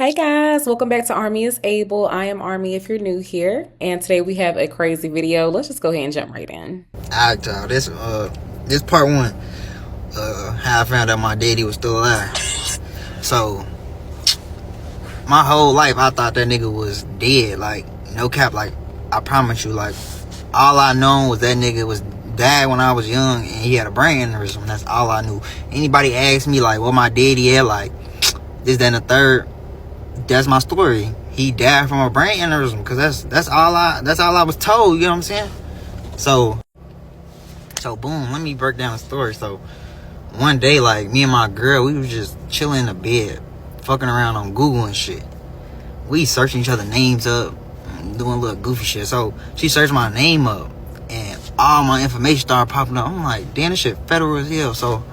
Hi guys, welcome back to Army is Able. I am Army if you're new here, and today we have a crazy video. Let's just go ahead and jump right in. Alright, y'all. This part one. How I found out my daddy was still alive. So, my whole life I thought that nigga was dead. Like, no cap. Like, I promise you. Like, all I known was that nigga was died when I was young, and he had a brain aneurysm. That's all I knew. Anybody asked me like, what my daddy had, like, this, that, and the third. That's my story. He died from a brain aneurysm, because that's all I was told. You know what I'm saying? So boom, let me break down the story. So one day, like, me and my girl, we was just chilling in the bed, fucking around on Google and shit. We searching each other names up, doing little goofy shit. So she searched my name up, and all my information started popping up. I'm like, damn, this shit federal as hell. So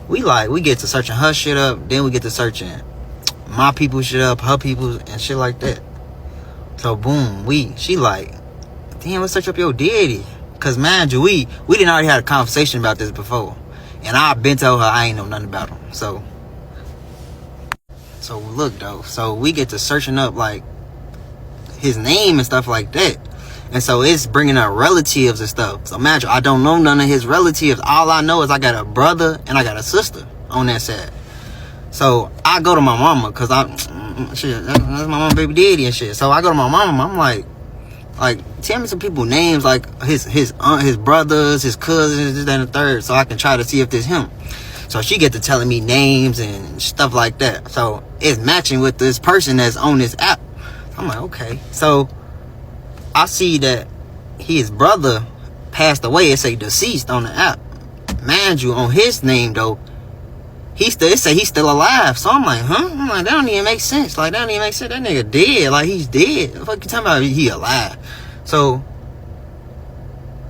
we get to searching her shit up, then we get to searching my people shit up, her people, and shit like that. So boom, she like, damn, let's search up your daddy. Cause mind you, we didn't already had a conversation about this before, and I've been told her I ain't know nothing about him. So look though, so we get to searching up like his name and stuff like that, and so it's bringing up relatives and stuff. So imagine, I don't know none of his relatives. All I know is I got a brother and I got a sister on that side. So I go to my mama, cause that's my mama baby daddy and shit. So I go to my mama. I'm like, tell me some people names, like his brothers, his cousins, this, that, and the third, so I can try to see if this him. So she get to telling me names and stuff like that. So it's matching with this person that's on this app. I'm like, okay. So I see that his brother passed away. It say deceased on the app. Mind you, on his name though, it say he's still alive. So I'm like, huh? I'm like, that don't even make sense. Like, that don't even make sense. That nigga dead. Like, he's dead. What the fuck you talking about? He alive. So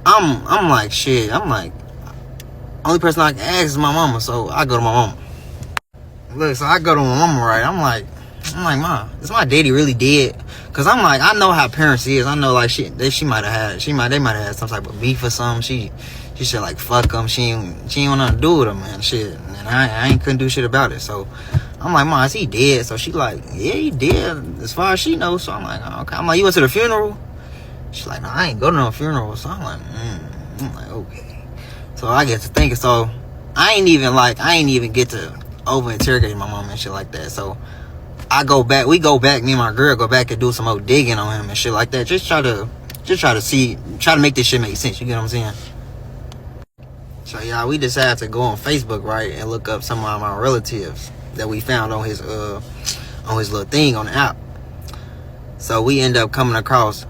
I'm like, shit. I'm like, only person I can ask is my mama. So I go to my mama. Look, so I go to my mama, right? I'm like, Mom, is my daddy really dead? Cause I'm like, I know how parents is. I know, like, they might have had some type of beef or something. She said, like, fuck him. She ain't want nothing to do with him, man. Shit. And I couldn't do shit about it. So I'm like, Mom, is he dead? So she like, yeah, he dead as far as she knows. So I'm like, oh, okay. I'm like, you went to the funeral? She's like, no, I ain't go to no funeral. So I'm like, okay. So I get to thinking. So I ain't even get to over interrogate my mom and shit like that. So we go back, me and my girl go back and do some more digging on him and shit like that. Just try to make this shit make sense. You get what I'm saying? So yeah, we decided to go on Facebook, right, and look up some of my relatives that we found on his little thing on the app. So we end up coming across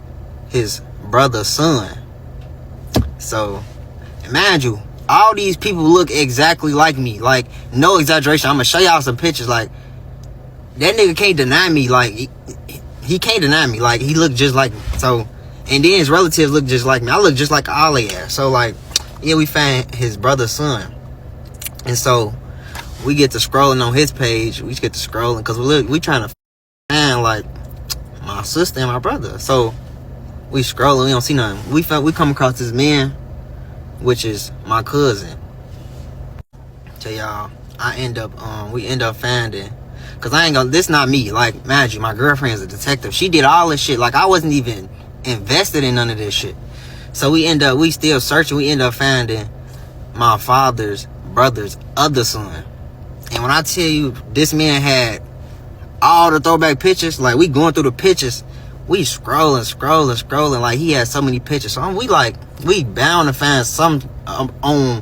his brother's son. So mind you, all these people look exactly like me. Like, no exaggeration. I'm gonna show y'all some pictures. Like, that nigga can't deny me. Like, he can't deny me. Like, he looked just like me. So, and then his relatives look just like me. I look just like all they are. So, like, yeah, we found his brother's son. And so we get to scrolling on his page. We get to scrolling because we trying to find, like, my sister and my brother. So we scrolling, we don't see nothing. We come across this man, which is my cousin. So y'all, we end up finding, cause this not me. Like, imagine, my girlfriend's a detective. She did all this shit. Like, I wasn't even invested in none of this shit. So we still searching. We end up finding my father's brother's other son. And when I tell you, this man had all the throwback pictures, like, we going through the pictures, we scrolling, like, he had so many pictures. So we bound to find some on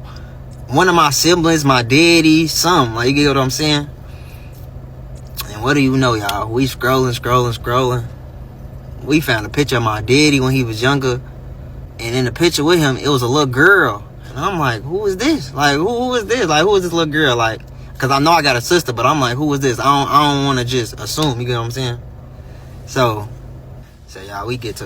one of my siblings, my daddy, some, like, you get what I'm saying? And what do you know, y'all? We scrolling. We found a picture of my daddy when he was younger. And in the picture with him, it was a little girl. And I'm like, who is this? Like, who is this? Like, who is this little girl? Like, because I know I got a sister, but I'm like, who is this? I don't want to just assume, you get what I'm saying? So y'all, we get to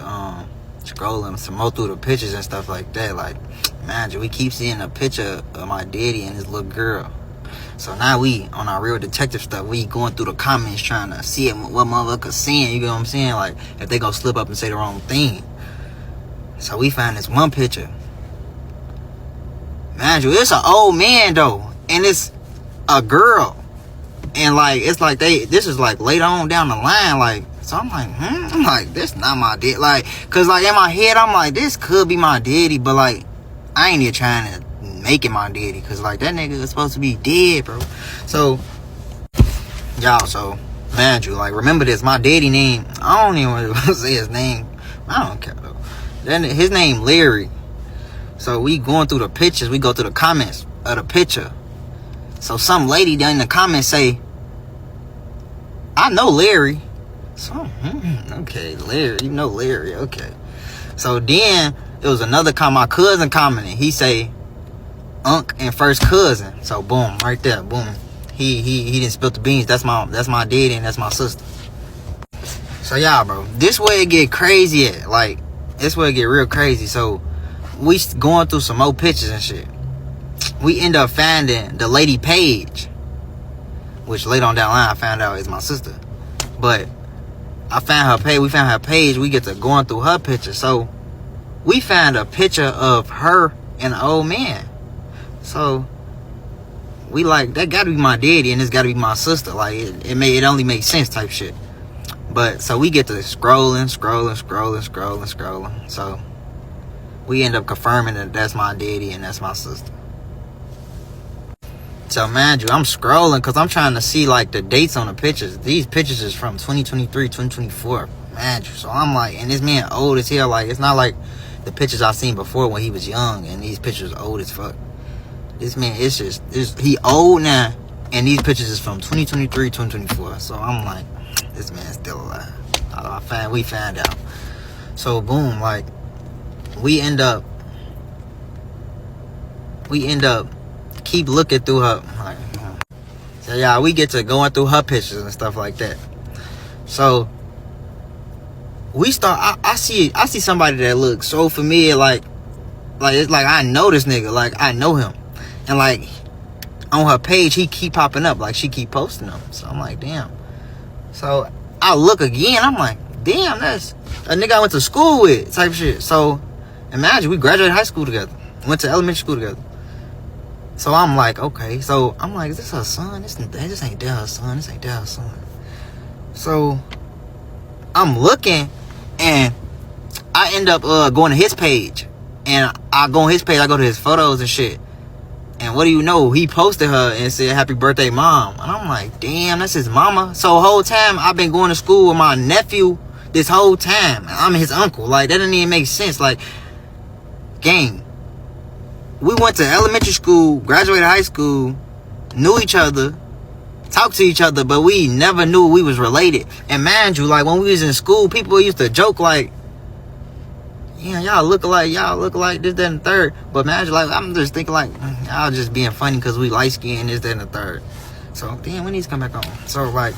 scrolling some more through the pictures and stuff like that. Like, imagine, we keep seeing a picture of my daddy and his little girl. So now we on our real detective stuff. We going through the comments trying to see what motherfuckers saying, you get what I'm saying? Like, if they gonna slip up and say the wrong thing. So we find this one picture. Mind you, it's an old man though, and it's a girl. And And like, it's like this is like later on down the line, like, so I'm like, I'm like, this not my daddy. Like, cause like in my head, I'm like, this could be my daddy, but like, I ain't even trying to make it my daddy, cause like that nigga is supposed to be dead, bro. So, y'all, so, man, you like, remember this, my daddy name, I don't even want to say his name. I don't care though. Then his name Larry. So we going through the pictures, we go through the comments of the picture. So some lady down in the comments say, I know Larry. So, okay, Larry, you know Larry, okay. So then, it was another comment, my cousin commented. He say, Unc and first cousin. So, boom, right there, boom. He didn't spill the beans. That's my daddy and that's my sister. So, y'all, bro, this way it get crazy at. Like, this way it get real crazy. So, we going through some old pictures and shit. We end up finding the lady page, which later on down the line I found out is my sister. But I found her page. We found her page. We get to going through her picture. So we found a picture of her and an old man. So we like, that gotta be my daddy and this gotta be my sister. Like it only makes sense type shit. But so we get to scrolling. So we end up confirming that that's my daddy and that's my sister. So, mind you, I'm scrolling because I'm trying to see, like, the dates on the pictures. These pictures is from 2023, 2024. Mind you. So, I'm like, and this man old as hell. Like, it's not like the pictures I seen before when he was young. And these pictures old as fuck. This man, he old now. And these pictures is from 2023, 2024. So, I'm like, this man's still alive. We found out. So, boom, like, we end up keep looking through her. Like, so yeah, we get to going through her pictures and stuff like that. So we start. I see somebody that looks so familiar. Like it's like I know this nigga. Like I know him. And like on her page, he keep popping up. Like she keep posting them. So I'm like, damn. So I look again. I'm like, damn, that's a nigga I went to school with type shit. So imagine we graduated high school together. Went to elementary school together. So I'm like, okay. So I'm like, is this her son? This ain't that her son. This ain't that her son. So I'm looking, and I end up going to his page. And I go on his page. I go to his photos and shit. And what do you know? He posted her and said, happy birthday, mom. And I'm like, damn, that's his mama. So the whole time, I've been going to school with my nephew this whole time. I'm his uncle. Like, that doesn't even make sense. Like, gang. We went to elementary school, graduated high school, knew each other, talked to each other, but we never knew we was related. And mind you, like when we was in school, people used to joke like, yeah, y'all look alike, this, that, and the third. But imagine, like, I'm just thinking like, y'all just being funny because we light skinned, this, that, and the third. So, damn, we need to come back on. So, like,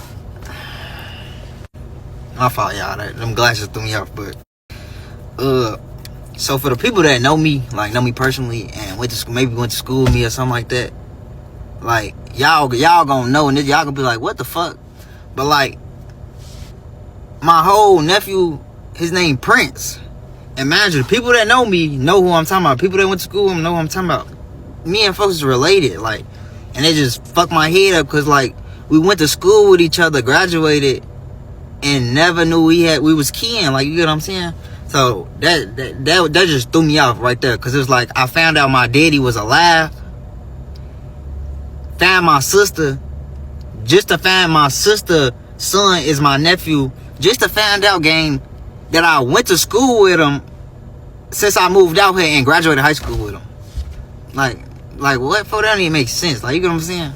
my fault, y'all. Them glasses threw me off, but, so for the people that know me, like know me personally, and went to school with me or something like that, like y'all gonna know, and y'all gonna be like, what the fuck? But like, my whole nephew, his name Prince. Imagine people that know me know who I'm talking about. People that went to school with him know who I'm talking about. Me and folks is related, like, and it just fucked my head up because like we went to school with each other, graduated, and never knew we was kin. Like, you get what I'm saying? So that just threw me off right there, because it was like I found out my daddy was alive, found my sister, just to find my sister son is my nephew, just to find out, gang, that I went to school with him since I moved out here and graduated high school with him. Like what? For that don't even make sense. Like, you get what I'm saying?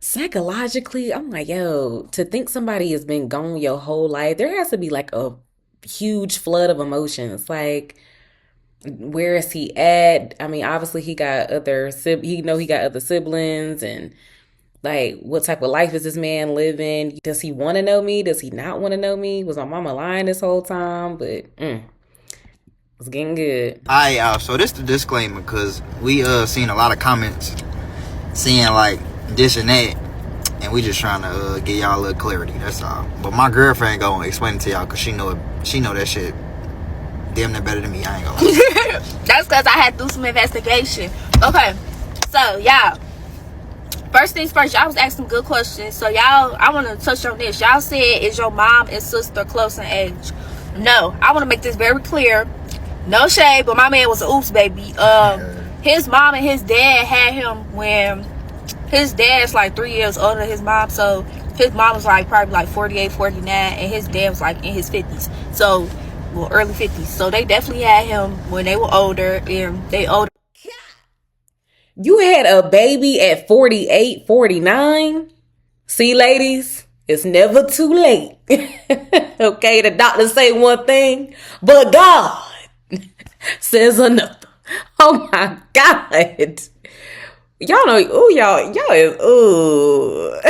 Psychologically, I'm like, yo, to think somebody has been gone your whole life, there has to be like a huge flood of emotions. Like, where is he at? I mean, obviously he got other siblings, and like, what type of life is this man living? Does he want to know me? Does he not want to know me? Was my mama lying this whole time? But it's getting good. Alright, y'all, so this the disclaimer, because we seen a lot of comments saying like this and that, and we just trying to give y'all a little clarity, that's all. But my girlfriend gonna explain it to y'all, because she know that shit damn near better than me. I ain't gonna lie. That's because I had to do some investigation. Okay, so y'all, first things first, y'all was asking good questions. So y'all, I want to touch on this. Y'all said, is your mom and sister close in age? No, I want to make this very clear. No shade, but my man was an oops baby. His mom and his dad had him when his dad's like 3 years older than his mom. So his mom was like probably like 48, 49, and his dad was like in his 50s. So, well, early 50s. So they definitely had him when they were older, and they older. You had a baby at 48, 49? See, ladies, it's never too late. Okay, the doctor say one thing, but God says another. Oh my God. Y'all know, ooh, y'all is, ooh.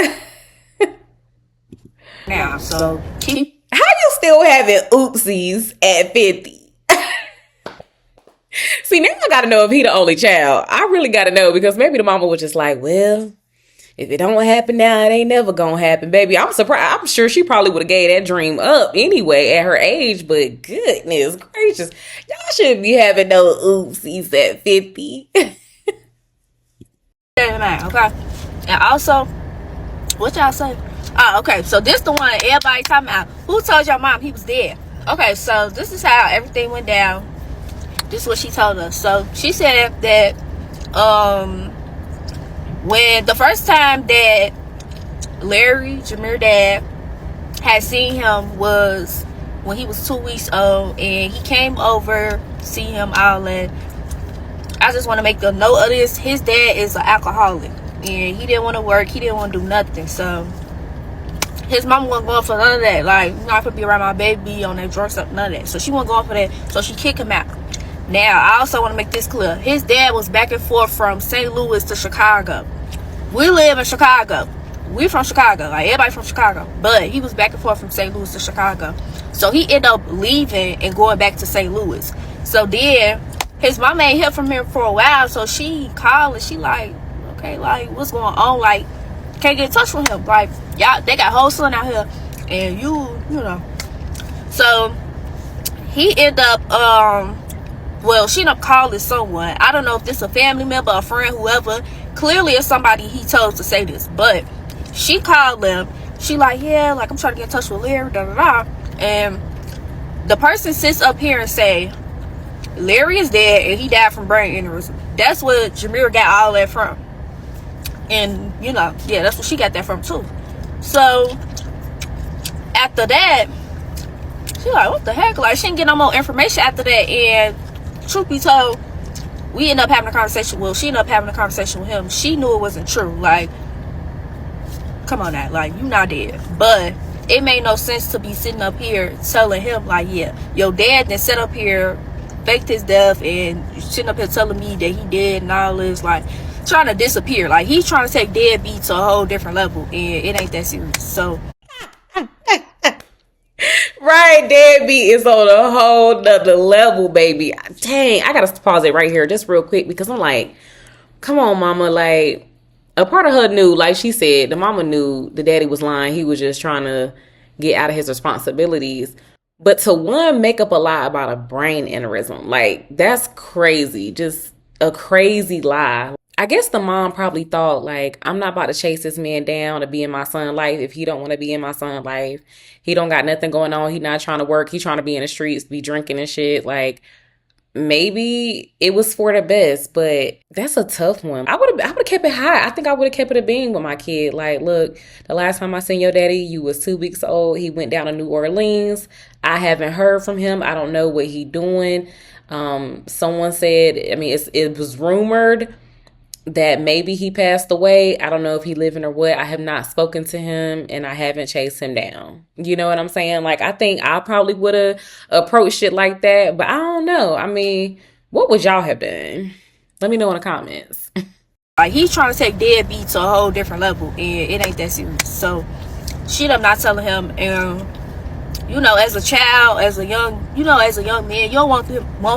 Now, so keep. How you still having oopsies at 50? See, now I gotta know if he the only child. I really gotta know, because maybe the mama was just like, well, if it don't happen now, it ain't never gonna happen, baby. I'm surprised. I'm sure she probably would have gave that dream up anyway at her age, but goodness gracious, y'all shouldn't be having no oopsies at 50. Okay. And also, what y'all say? Oh, okay. So this the one everybody talking about. Who told your mom he was dead? Okay, so this is how everything went down. This is what she told us. So she said that when the first time that Larry, Jameer dad, had seen him was when he was 2 weeks old, and he came over to see him all that. I just want to make a note of this. His dad is an alcoholic, and he didn't want to work. He didn't want to do nothing. So his mom wasn't going for none of that. Like, you're not going to be around my baby on that drug stuff, none of that. So she wasn't going for that. So she kicked him out. Now, I also want to make this clear. His dad was back and forth from St. Louis to Chicago. We live in Chicago. We from Chicago. Like, everybody from Chicago. But he was back and forth from St. Louis to Chicago. So he ended up leaving and going back to St. Louis. So then his mom ain't heard from him for a while. So she called and she like, okay, like, what's going on? Like, can't get in touch with him. Like, y'all, they got whole son out here. And you know. So he ended up, well, she ended up calling someone. I don't know if this is a family member, a friend, whoever. Clearly it's somebody he told to say this. But she called them. She like, yeah, like, I'm trying to get in touch with Larry, da da da. And the person sits up here and say, Larry is dead and he died from brain aneurysm. That's what Jameer got all that from. And, you know, yeah, that's what she got that from too. So after that, she like, what the heck? Like, she didn't get no more information after that. And truth be told, we ended up having a conversation. Well, she ended up having a conversation with him. She knew it wasn't true. Like, come on now, like, you not dead. But it made no sense to be sitting up here telling him, like, yeah, your dad then sit up here, faked his death, and sitting up here telling me that he dead and all this, like, trying to disappear. Like, he's trying to take deadbeat to a whole different level, and it ain't that serious. So Right, deadbeat is on a whole nother level, baby. Dang, I gotta pause it right here just real quick, because I'm like, come on, mama. Like, a part of her knew, like she said, the mama knew the daddy was lying. He was just trying to get out of his responsibilities. But to one, make up a lie about a brain aneurysm, like, that's crazy. Just a crazy lie. I guess the mom probably thought, like, I'm not about to chase this man down to be in my son's life if he don't want to be in my son's life. He don't got nothing going on. He not trying to work. He trying to be in the streets, be drinking and shit. Like, maybe it was for the best, but that's a tough one. I would have kept it high. I think I would have kept it a bean with my kid. Like, look, the last time I seen your daddy, you was 2 weeks old. He went down to New Orleans. I haven't heard from him. I don't know what he doing. Someone said, I mean, it was rumored that maybe he passed away. I don't know if he living or what. I have not spoken to him, and I haven't chased him down. You know what I'm saying? Like, I think I probably would have approached it like that, but I don't know. I mean, what would y'all have done? Let me know in the comments. like, he's trying to take deadbeat to a whole different level, and it ain't that serious. So she ended up not telling him. And you know, as a child, as a young man, you don't want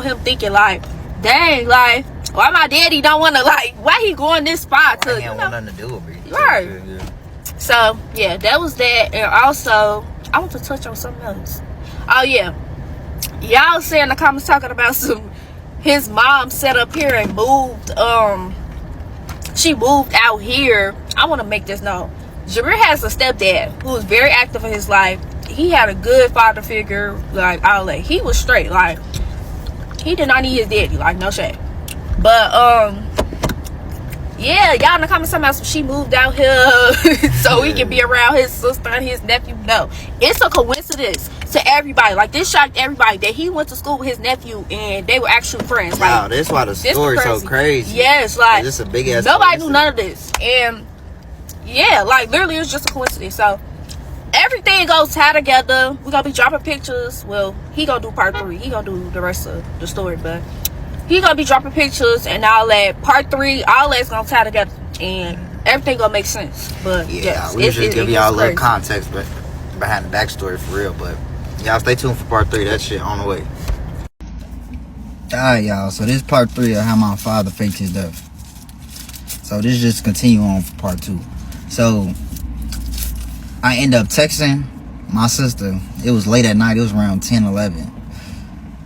him thinking like, dang, like, why my daddy don't want to, like, why he going this spot to, He don't want nothing to do with me. Right. Yeah. So yeah, that was that. And also, I want to touch on something else. Oh yeah, y'all say in the comments talking about his mom set up here and moved. She moved out here I want to make this known. Jameer has a stepdad who was very active in his life. He had a good father figure, like all that. He was straight, like he did not need his daddy, like no shade. But yeah, y'all in the comments talking about she moved out here so he can be around his sister and his nephew. No, it's a coincidence to everybody. Like, this shocked everybody that he went to school with his nephew and they were actually friends. Like, wow, that's why the story's so crazy. Yes, like this is a big ass. Nobody knew none of this, and yeah, like literally, it's just a coincidence. So everything goes tied together. We're gonna be dropping pictures. Well, he gonna do part 3. He gonna do the rest of the story, but he gonna be dropping pictures and all that. Part 3, all that's gonna tie together and everything gonna make sense. But yeah, yes, we just give y'all a little context behind the backstory for real. But y'all stay tuned for part 3. That shit on the way. Alright, y'all. So this is part 3 of how my father faked his death. So this just continue on for part 2. So I end up texting my sister. It was late at night. It was around 10, 11.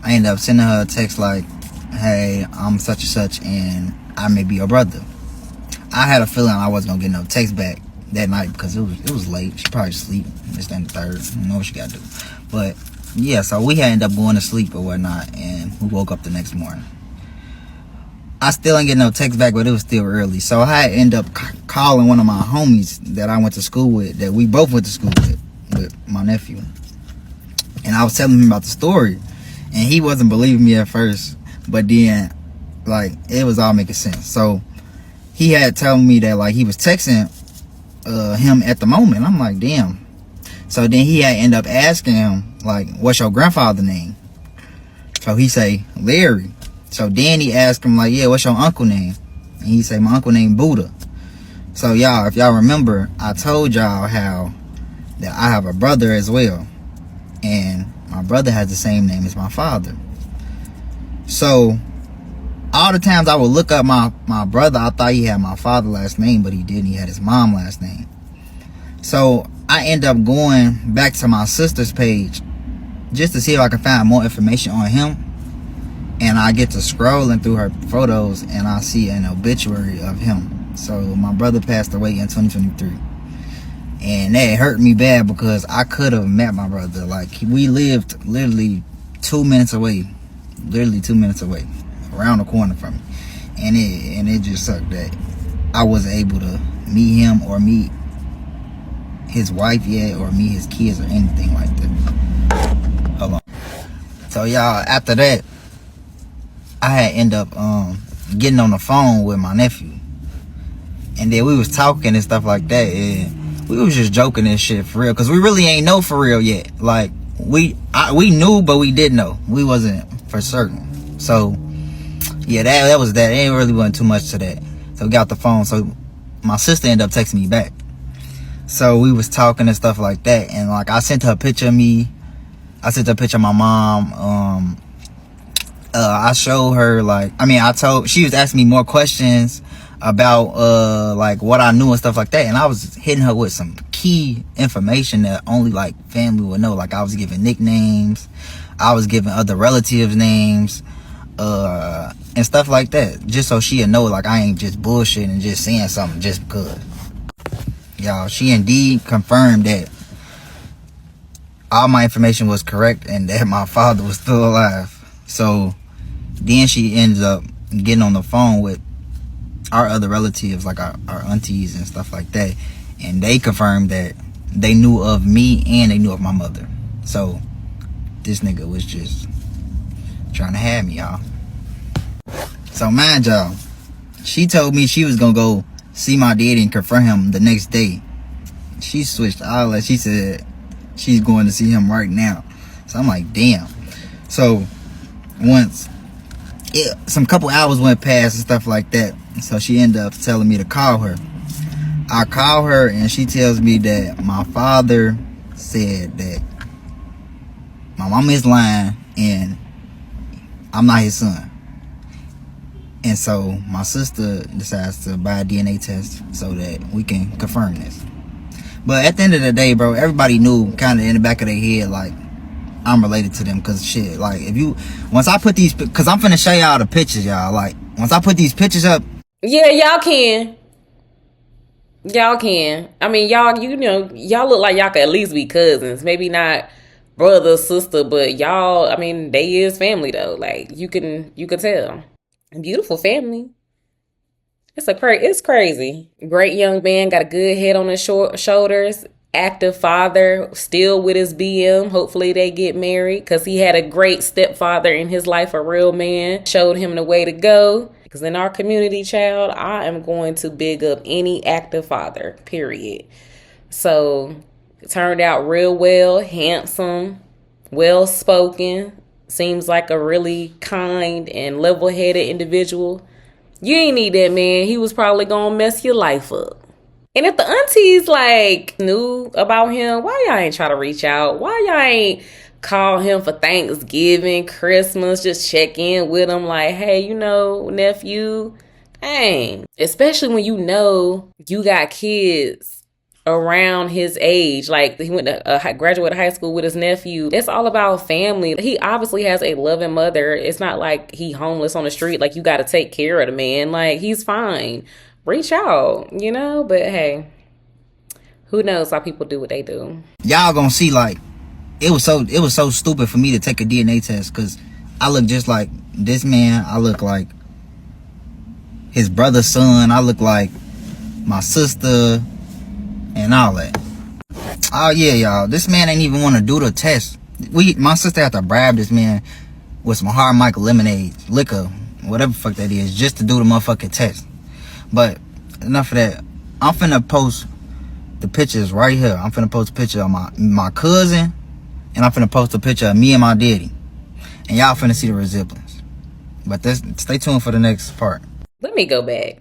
I ended up sending her a text like, hey, I'm such and such and I may be your brother. I had a feeling I wasn't gonna get no text back that night because it was late. She probably asleep. It's then the 3rd. I don't know what she gotta do. But yeah, so we had ended up going to sleep or whatnot, and we woke up the next morning. I still ain't getting no text back, but it was still early. So I ended up calling one of my homies that I went to school with, that we both went to school with my nephew. And I was telling him about the story, and he wasn't believing me at first. But then, like, it was all making sense. So he had told me that, like, he was texting him at the moment. I'm like, damn. So then he had ended up asking him, like, what's your grandfather's name? So he say, Larry. So then he asked him, like, yeah, what's your uncle name? And he say, my uncle named Buddha. So y'all, if y'all remember, I told y'all how that I have a brother as well. And my brother has the same name as my father. So all the times I would look up my brother, I thought he had my father's last name, but he didn't. He had his mom's last name. So I end up going back to my sister's page just to see if I can find more information on him. And I get to scrolling through her photos and I see an obituary of him. So my brother passed away in 2023. And that hurt me bad because I could have met my brother. Like, we lived literally 2 minutes away. Literally 2 minutes away. Around the corner from me. And it just sucked that I wasn't able to meet him or meet his wife yet or meet his kids or anything like that. Hold on. So y'all, after that, I had end up getting on the phone with my nephew. And then we was talking and stuff like that. And we was just joking and shit for real. Because we really ain't know for real yet. Like, we knew, but we didn't know. We wasn't for certain. So, yeah, that was that. It ain't really wasn't too much to that. So we got the phone. So my sister ended up texting me back. So we was talking and stuff like that. And, like, I sent her a picture of me. I sent her a picture of my mom. I showed her, like, she was asking me more questions about, like, what I knew and stuff like that. And I was hitting her with some key information that only, like, family would know. Like, I was giving nicknames. I was giving other relatives names, and stuff like that. Just so she'd know, like, I ain't just bullshitting and just saying something just because. Y'all, she indeed confirmed that all my information was correct and that my father was still alive. So then she ends up getting on the phone with our other relatives, like our aunties and stuff like that, and they confirmed that they knew of me and they knew of my mother. So this nigga was just trying to have me, y'all. So mind y'all, she told me she was gonna go see my daddy and confront him the next day. She switched all that. She said she's going to see him right now. So I'm like, damn. So once some couple hours went past and stuff like that, so she ended up telling me to call her. I call her and she tells me that my father said that my mama is lying and I'm not his son. And so my sister decides to buy a DNA test so that we can confirm this. But at the end of the day, bro, everybody knew kind of in the back of their head, like, I'm related to them. Because shit, like, once I put these, because I'm finna show y'all the pictures, y'all. Like, once I put these pictures up. Yeah, y'all can. Y'all can. I mean, y'all, y'all look like y'all could at least be cousins. Maybe not brother, sister, but y'all, I mean, they is family though. Like you can tell. Beautiful family. It's crazy. Great young man, got a good head on his shoulders. Active father, still with his BM. Hopefully they get married because he had a great stepfather in his life, a real man. Showed him the way to go. Because in our community, child, I am going to big up any active father, period. So it turned out real well, handsome, well spoken. Seems like a really kind and level headed individual. You ain't need that man. He was probably gonna mess your life up. And if the aunties like knew about him, why y'all ain't try to reach out? Why y'all ain't call him for Thanksgiving, Christmas, just check in with him like, hey, nephew, dang. Especially when you got kids around his age. Like he went to graduated high school with his nephew. It's all about family. He obviously has a loving mother. It's not like he homeless on the street. Like you got to take care of the man. Like he's fine. Reach out, but hey, who knows how people do what they do. Y'all gonna see, like, it was so stupid for me to take a DNA test because I look just like this man. I look like his brother's son. I look like my sister and all that. Oh yeah, y'all, this man ain't even want to do the test. My sister had to bribe this man with some hard Michael lemonade, liquor, whatever the fuck that is, just to do the motherfucking test. But enough of that. I'm finna post the pictures right here. I'm finna post a picture of my cousin, and I'm finna post a picture of me and my daddy, and y'all finna see the resemblance. But stay tuned for the next part. Let me go back.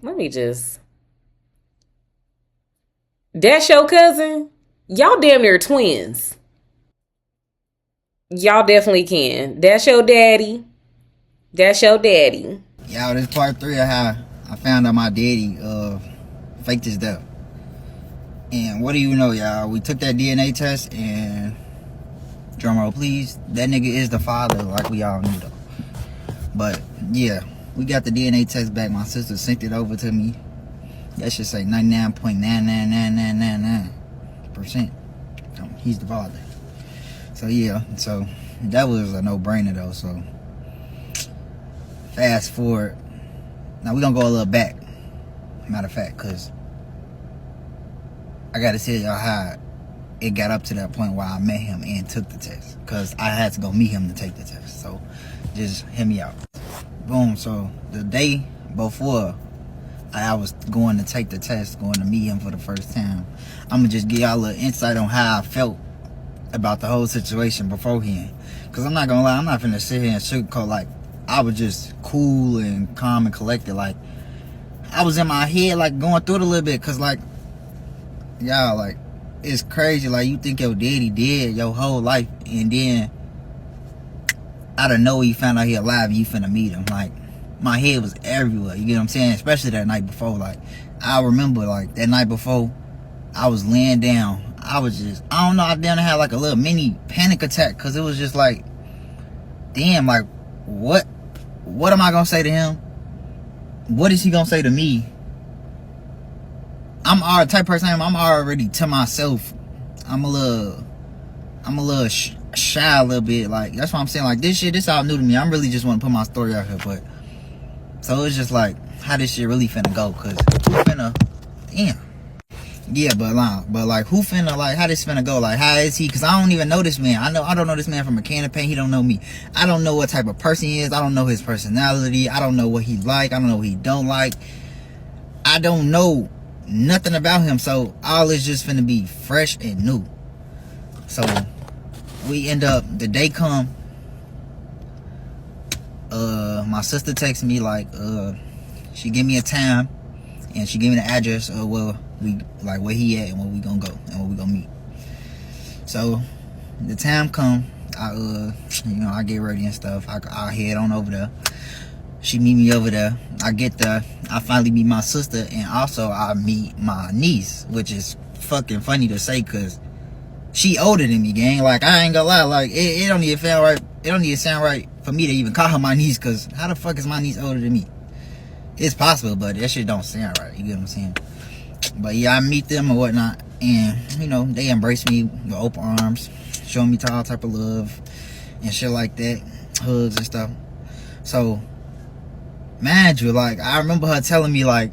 That's your cousin? Y'all damn near twins. Y'all definitely can. That's your daddy. Y'all, this part 3 of how I found out my daddy faked his death. And what do you know, y'all? We took that DNA test, and drumroll please, that nigga is the father, like we all knew though. But yeah, we got the DNA test back. My sister sent it over to me. That should say 99.99999%. He's the father. So yeah, so that was a no-brainer though. So fast forward. Now we're gonna go a little back, matter of fact, because I gotta tell y'all how it got up to that point where I met him and took the test, because I had to go meet him to take the test. So just hear me out. Boom. So the day before I was going to take the test, going to meet him for the first time, I'm gonna just give y'all a little insight on how I felt about the whole situation beforehand, because I'm not gonna lie, I'm not finna sit here and sugarcoat. Like, I was just cool and calm and collected. Like, I was in my head, like, going through it a little bit. Because, like, y'all, like, it's crazy. Like, you think your daddy dead your whole life. And then, out of nowhere, you found out he alive and you finna meet him. Like, my head was everywhere. You get what I'm saying? Especially that night before. Like, I remember, like, that night before, I was laying down. I was just, I don't know, I damn had, like, a little mini panic attack. Because it was just like, damn, like, what am I gonna say to him? What is he gonna say to me? I'm our type of person. I'm already to myself. I'm a little shy a little bit. Like, that's why I'm saying, like, this all new to me. I'm really just want to put my story out here. But so it's just like how this shit really finna go. Cause who finna, damn. Yeah, but like who finna, like, how this finna go? Like, how is he? Cause I don't even know this man. I don't know this man from a can of paint. He don't know me. I don't know what type of person he is. I don't know his personality. I don't know what he like. I don't know what he don't like. I don't know nothing about him. So all is just finna be fresh and new. So we end up, the day come, my sister texts me, like, she give me a time and she give me the address of where he at and where we gonna go and where we gonna meet. So the time come, I get ready and stuff. I head on over there. She meet me over there. I get there. I finally meet my sister, and also I meet my niece, which is fucking funny to say, cause she older than me, gang. Like, I ain't gonna lie. Like, it don't even feel right. It don't even sound right for me to even call her my niece, cause how the fuck is my niece older than me? It's possible, but that shit don't sound right. You get what I'm saying? But yeah, I meet them or whatnot, and you know, they embrace me with open arms, showing me all type of love and shit like that, hugs and stuff. So, mind you, like, I remember her telling me, like,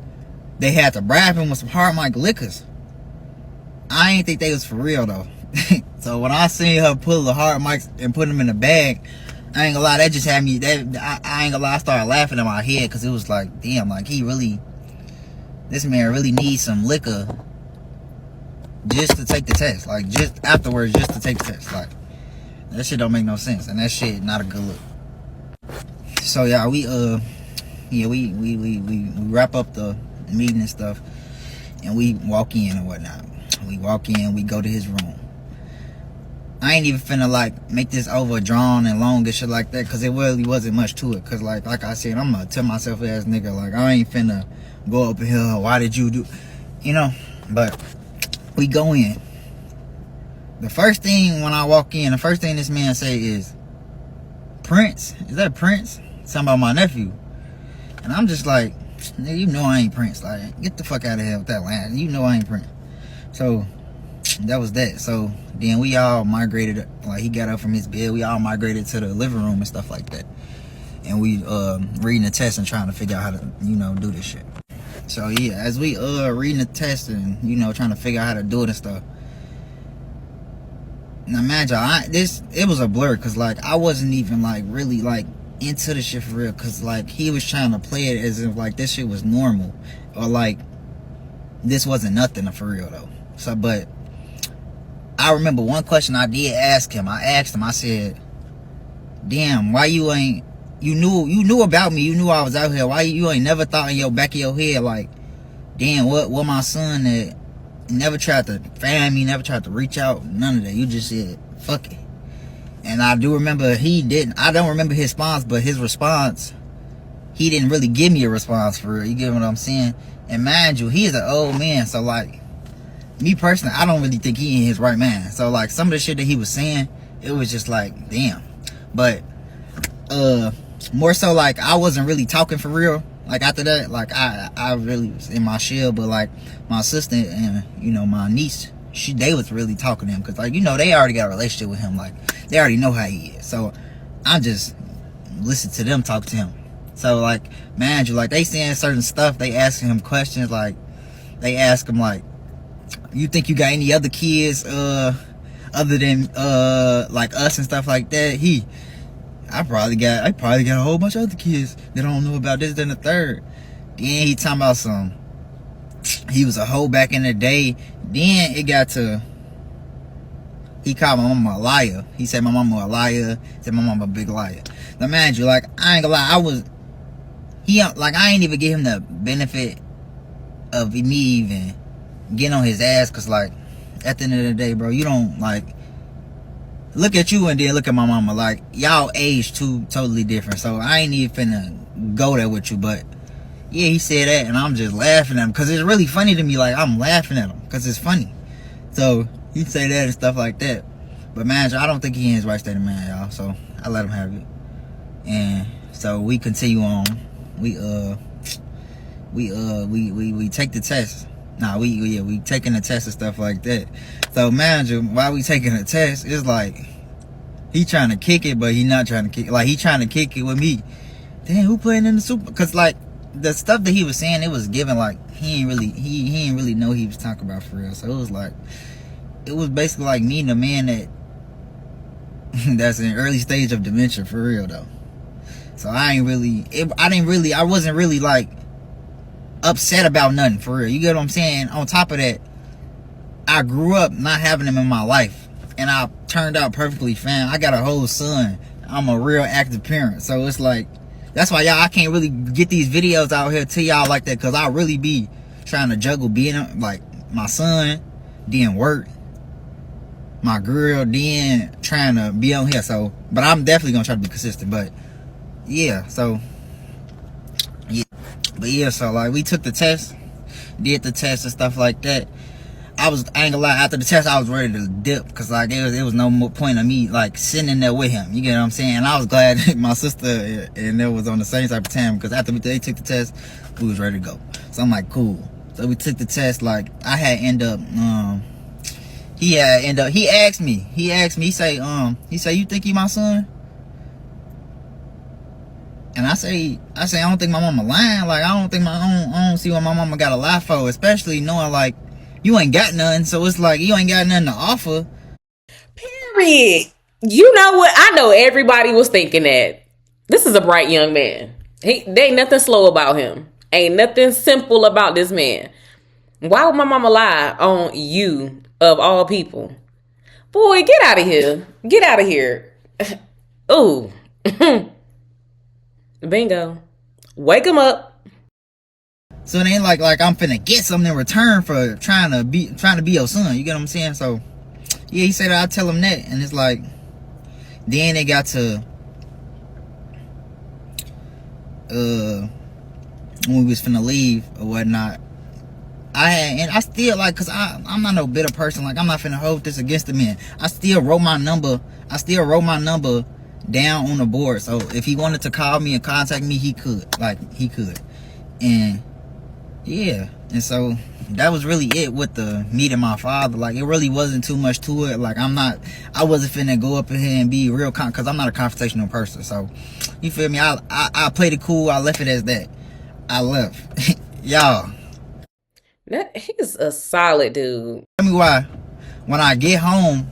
they had to bribe him with some hard mic liquors. I ain't think they was for real, though. So, when I seen her pull the hard mics and put them in the bag, I ain't gonna lie, that just had me, I ain't gonna lie, I started laughing in my head, because it was like, damn, like, this man really needs some liquor just to take the test. Like, just afterwards, just to take the test. Like, that shit don't make no sense, and that shit not a good look. So yeah, we wrap up the meeting and stuff, and we walk in and whatnot. We walk in, we go to his room. I ain't even finna like make this overdrawn and long and shit like that, cause it really wasn't much to it. Cause like I said, I'm gonna tell myself ass nigga, like, I ain't finna go up in here, why did you do, you know? But we go in. The first thing when I walk in, the first thing this man say is, Prince? Is that Prince? Something about my nephew. And I'm just like, nigga, you know I ain't Prince. Like, get the fuck out of here with that line. You know I ain't Prince. So that was that. So then we all migrated, like, he got up from his bed, we all migrated to the living room and stuff like that. And we reading the test and trying to figure out how to, you know, do this shit. So yeah, as we reading the test and, you know, trying to figure out how to do it and stuff. Now imagine, it was a blur, cause like I wasn't even like really like into the shit for real, cause like he was trying to play it as if like this shit was normal, or like this wasn't nothing for real though. So, but I remember one question I did ask him. I asked him, I said, damn, why you ain't, you knew about me, you knew I was out here, why you ain't never thought in your back of your head like, damn, what my son that never tried to find me, never tried to reach out, none of that. You just said, fuck it. And I do remember I don't remember his response, but his response, he didn't really give me a response for real. You get what I'm saying? And mind you, he is an old man, so like, me personally, I don't really think he in his right mind. So like, some of the shit that he was saying, it was just like, damn. But more so like, I wasn't really talking for real. Like after that, like I really was in my shell, but like my sister and, you know, my niece, they was really talking to him, because like, you know, they already got a relationship with him, like they already know how he is. So I just listen to them talk to him. So like, man, you like, they saying certain stuff, they asking him questions, like they ask him like, you think you got any other kids other than like us and stuff like that? I probably got a whole bunch of other kids that don't know about this, then the third. Then he talking about he was a hoe back in the day. Then it got to, he called my mama a liar. He said my mama a liar. He said my mama a big liar. Now man, you like, I ain't gonna lie, I ain't even give him the benefit of me even getting on his ass, cause like, at the end of the day, bro, you don't like, look at you and then look at my mama. Like, y'all age too totally different. So I ain't even finna go there with you. But yeah, he said that, and I'm just laughing at him, because it's really funny to me. Like, I'm laughing at him because it's funny. So he say that and stuff like that. But man, I don't think he in his right state of mind, y'all. So I let him have it. And so we continue on. We take the test. Nah, we taking the test and stuff like that. So manager, while we taking the test, it's like he trying to kick it, but he not trying to kick it. Like, he trying to kick it with me. Damn, who playing in the Super? Cause like the stuff that he was saying, it was given like he ain't really know he was talking about for real. So it was like, it was basically like meeting a man that's in early stage of dementia for real though. So I wasn't really like upset about nothing for real. You get what I'm saying? On top of that, I grew up not having him in my life, and I turned out perfectly fine. I got a whole son. I'm a real active parent. So it's like, that's why y'all, I can't really get these videos out here to y'all like that, because I really be trying to juggle being like my son, then work, my girl, then trying to be on here. So, but I'm definitely gonna try to be consistent. But yeah, so yeah, but yeah, so like we took the test, did the test and stuff like that. I ain't gonna lie, after the test I was ready to dip, because like it was no more point of me like sitting in there with him. You get what I'm saying? And I was glad that my sister and it was on the same type of time, because after they took the test, we was ready to go. So I'm like, cool. So we took the test. Like I had end up he asked me, he say, you think you my son? And I say, I don't think my mama lying. Like, I don't see what my mama got to lie for, especially knowing, like, you ain't got nothing. So it's like, you ain't got nothing to offer. Period. You know what? I know everybody was thinking that. This is a bright young man. There ain't nothing slow about him. Ain't nothing simple about this man. Why would my mama lie on you, of all people? Boy, get out of here. Get out of here. Ooh. Bingo. Wake him up. So it ain't like I'm finna get something in return for trying to be your son. You get what I'm saying? So yeah, he said I tell him that, and it's like then they got to when we was finna leave or whatnot. I still like, cause I'm not no bitter person. Like I'm not finna hold this against the man. I still wrote my number down on the board, so if he wanted to call me and contact me, he could. And yeah, and so that was really it with the meeting my father. Like it really wasn't too much to it. Like I wasn't finna go up in here and be real cause I'm not a confrontational person. So you feel me? I played it cool. I left it as that. I left. Y'all, He's a solid dude. tell me why when I get home,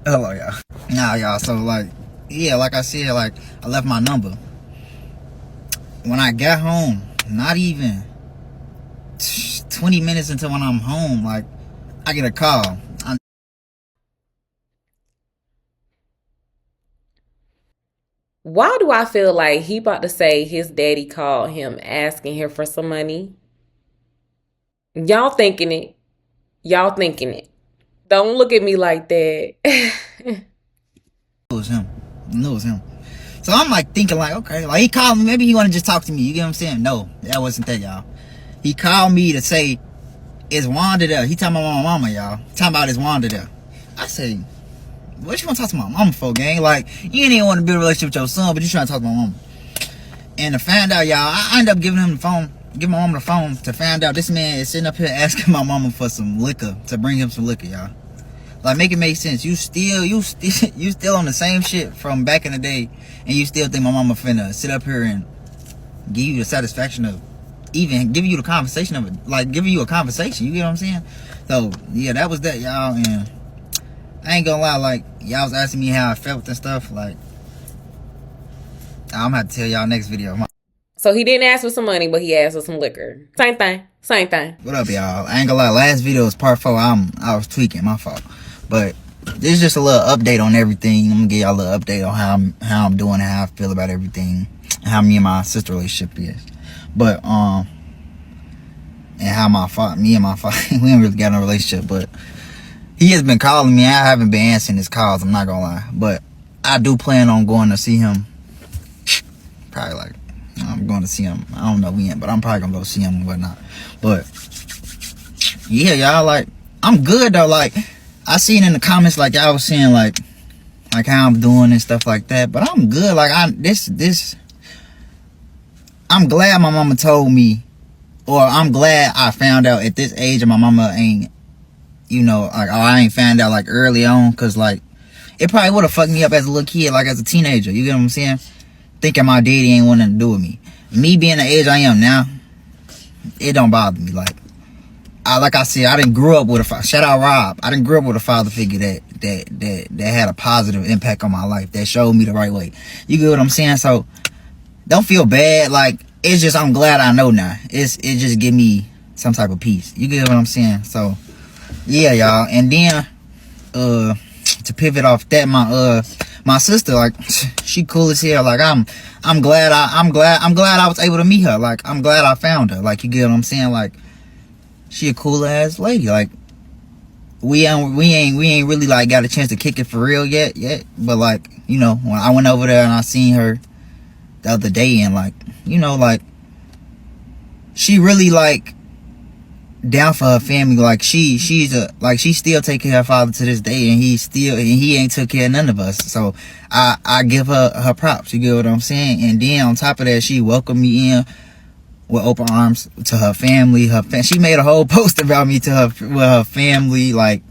hello y'all. Nah, y'all, so like, yeah, like I said, like I left my number. When I got home, not even 20 minutes until when I'm home, like I get a call. Why do I feel like he about to say his daddy called him asking him for some money? Y'all thinking it. Y'all thinking it. Don't look at me like that. It was him. It was him. So I'm like thinking like, okay, like he called me. Maybe he want to just talk to me. You get what I'm saying? No, that wasn't that, y'all. He called me to say, is Wanda there? He talking about my mama, y'all. Talking about is Wanda there? I say, what you want to talk to my mama for, gang? Like, you ain't even want to build a relationship with your son, but you trying to talk to my mama. And to find out, y'all, I end up giving him the phone, give my mama the phone to find out this man is sitting up here asking my mama for some liquor, to bring him some liquor, y'all. Like, make it make sense. You still on the same shit from back in the day, and you still think my mama finna sit up here and give you the satisfaction of even giving you the conversation of it, like giving you a conversation. You get what I'm saying? So yeah, that was that, y'all. And I ain't gonna lie, like y'all was asking me how I felt and stuff. Like I'm gonna have to tell y'all next video. So he didn't ask for some money, but he asked for some liquor. Same thing. Same thing. What up, y'all? I ain't gonna lie. Last video was part 4. I was tweaking. My fault. But this is just a little update on everything. I'm gonna give y'all a little update on how I'm doing and how I feel about everything, and how me and my sister relationship is. But and how me and my father we ain't really got no relationship. But he has been calling me. I haven't been answering his calls. I'm not gonna lie. But I do plan on going to see him. Probably like I'm going to see him. I don't know when, but I'm probably gonna go see him and whatnot. But yeah, y'all, like I'm good though. Like I seen in the comments like y'all was saying like how I'm doing and stuff like that. But I'm good. Like I'm glad my mama told me, or I'm glad I found out at this age and my mama ain't, you know, like I ain't found out like early on, cause like it probably would have fucked me up as a little kid, like as a teenager. You get what I'm saying? Thinking my daddy ain't wanting to do with me. Me being the age I am now, it don't bother me. Like I said, I didn't grow up with a shout out Rob. I didn't grow up with a father figure that had a positive impact on my life, that showed me the right way. You get what I'm saying? So don't feel bad. Like it's just I'm glad I know now. It just give me some type of peace. You get what I'm saying? So yeah, y'all. And then to pivot off that, my sister, like she cool as hell. Like I'm glad I was able to meet her. Like I'm glad I found her. Like you get what I'm saying? Like she a cool ass lady. Like we ain't really like got a chance to kick it for real yet. But like, you know, when I went over there and I seen her the other day, and like, you know, like she really like down for her family. Like she still take care of her father to this day, and he ain't took care of none of us. So I give her props. You get what I'm saying? And then on top of that, she welcomed me in with open arms to her family. She made a whole post about me to her with her family, like,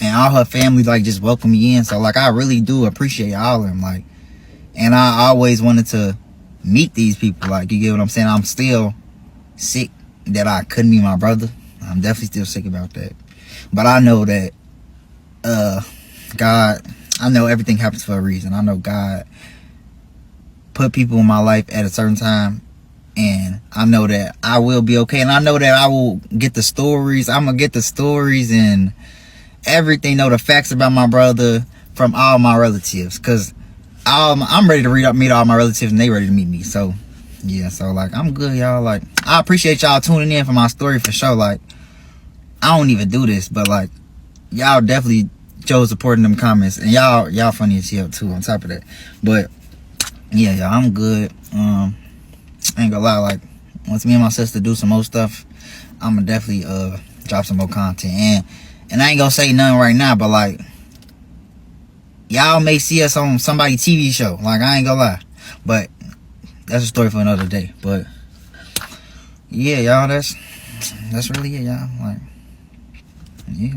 and all her family like just welcomed me in. So like I really do appreciate all of them, like, and I always wanted to meet these people. Like, you get what I'm saying? I'm still sick that I couldn't meet my brother. I'm definitely still sick about that. But I know that God, I know everything happens for a reason. I know God put people in my life at a certain time, and I know that I will be okay. And I know that I will get the stories. I'm gonna get the stories and everything, know the facts about my brother from all my relatives, because I'm ready to meet all my relatives, and they ready to meet me. So yeah, so like I'm good, y'all. Like, I appreciate y'all tuning in for my story for sure. Like, I don't even do this, but like y'all definitely chose supporting them comments, and y'all funny as hell too on top of that. But yeah, y'all, I'm good. I ain't gonna lie, like once me and my sister do some more stuff, I'ma definitely drop some more content. And I ain't gonna say nothing right now, but like y'all may see us on somebody's TV show. Like, I ain't gonna lie, but that's a story for another day. But yeah, y'all, that's really it, y'all. Like, yeah.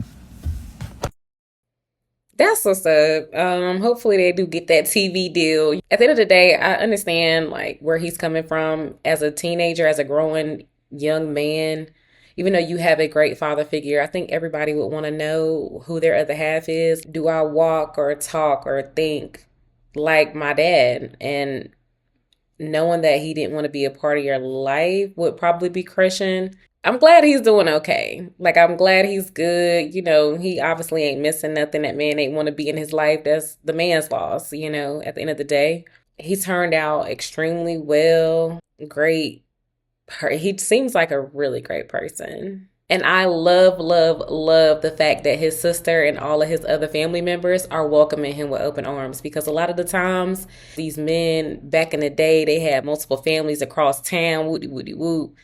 That's what's up. Hopefully they do get that TV deal. At the end of the day, I understand like where he's coming from as a teenager, as a growing young man. Even though you have a great father figure, I think everybody would want to know who their other half is. Do I walk or talk or think like my dad? And knowing that he didn't want to be a part of your life would probably be crushing. I'm glad he's doing okay. Like, I'm glad he's good. You know, he obviously ain't missing nothing. That man ain't want to be in his life. That's the man's loss, you know, at the end of the day. He turned out extremely well. Great. He seems like a really great person. And I love, love, love the fact that his sister and all of his other family members are welcoming him with open arms, because a lot of the times these men back in the day, they had multiple families across town, woody woody woo.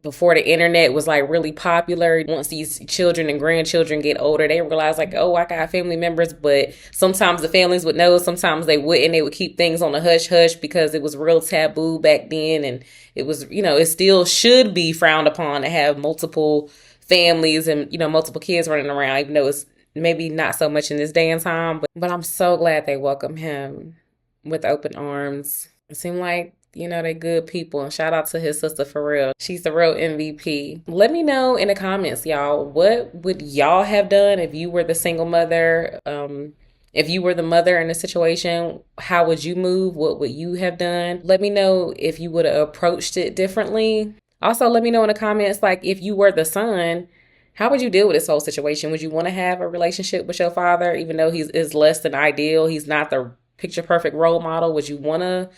Before the internet was like really popular, once these children and grandchildren get older, they realize like, oh, I got family members. But sometimes the families would know, sometimes they wouldn't. They would keep things on the hush hush because it was real taboo back then. And it was, you know, it still should be frowned upon to have multiple families and, you know, multiple kids running around, even though it's maybe not so much in this day and time. But I'm so glad they welcome him with open arms. It seemed like, you know, they good people. And shout out to his sister for real. She's the real MVP. Let me know in the comments, y'all. What would y'all have done if you were the single mother? If you were the mother in the situation, how would you move? What would you have done? Let me know if you would have approached it differently. Also, let me know in the comments, like, if you were the son, how would you deal with this whole situation? Would you want to have a relationship with your father, even though is less than ideal? He's not the picture perfect role model. Would you want to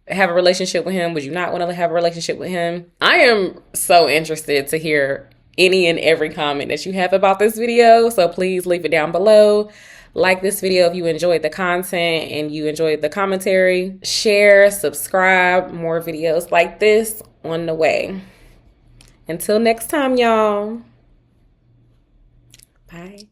have a relationship with him? Would you not want to have a relationship with him? I am so interested to hear any and every comment that you have about this video. So please leave it down below. Like this video if you enjoyed the content and you enjoyed the commentary. Share, subscribe, more videos like this on the way. Until next time, y'all. Bye.